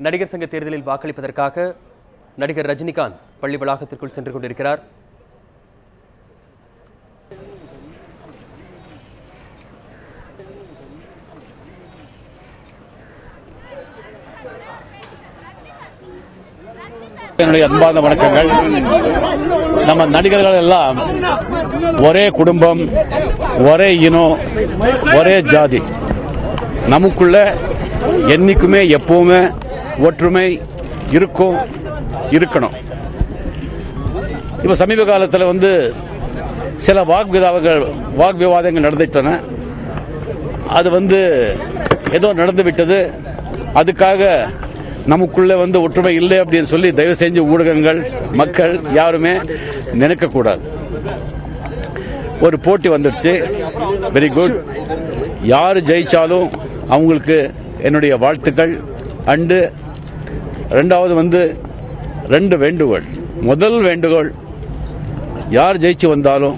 நடிகர் சங்க தேர்தலில் வாக்களிப்பதற்காக நடிகர் ரஜினிகாந்த் பள்ளி வளாகத்திற்குள் சென்று கொண்டிருக்கிறார். என்னுடைய அன்பார்ந்த வணக்கங்கள். நம்ம நடிகர்கள் எல்லாம் ஒரே குடும்பம், ஒரே இனம், ஒரே ஜாதி. நமக்குள்ள என்னைக்குமே எப்பவுமே ஒற்றுமை இருக்கணும். இப்ப சமீப காலத்தில் சில வாக்விவாதங்கள் நடந்துட்டன. அது ஏதோ நடந்து விட்டது. அதுக்காக நமக்குள்ள ஒற்றுமை இல்லை அப்படின்னு சொல்லி தயவு செஞ்சு ஊடகங்கள், மக்கள் யாருமே நினைக்க கூடாது. ஒரு போட்டி வந்துடுச்சு, வெரி குட். யாரு ஜெயிச்சாலும் அவங்களுக்கு என்னுடைய வாழ்த்துக்கள். அண்டு ரெண்டாவது ரெண்டு வேண்டுகோள். முதல் வேண்டுகோள், யார் ஜெயிச்சு வந்தாலும்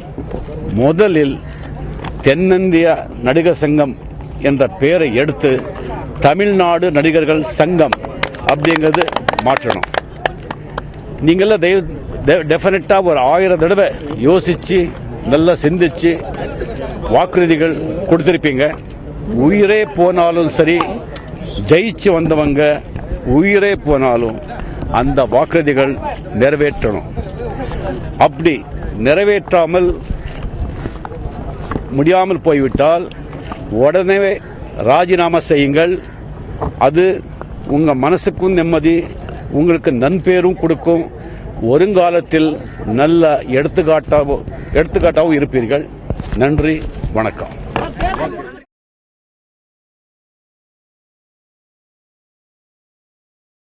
முதலில் தென்னிந்திய நடிகர் சங்கம் என்ற பெயரை எடுத்து தமிழ்நாடு நடிகர்கள் சங்கம் அப்படிங்கிறது மாற்றணும். நீங்கள டெஃபினட்டா ஒரு 1000 தடவை யோசிச்சு நல்லா சிந்திச்சு வாக்குறுதிகள் கொடுத்திருப்பீங்க. உயிரே போனாலும் சரி, ஜெயிச்சு வந்தவங்க உயிரே போனாலும் அந்த வாக்குறுதிகள் நிறைவேற்றணும். அப்படி நிறைவேற்றாமல் முடியாமல் போய்விட்டால் உடனே ராஜினாமா செய்யுங்கள். அது உங்க மனசுக்கும் நிம்மதி, உங்களுக்கு நன்பேரும் கொடுக்கும். வருங்காலத்தில் நல்ல எடுத்துக்காட்டாகவும் இருப்பீர்கள். நன்றி, வணக்கம்.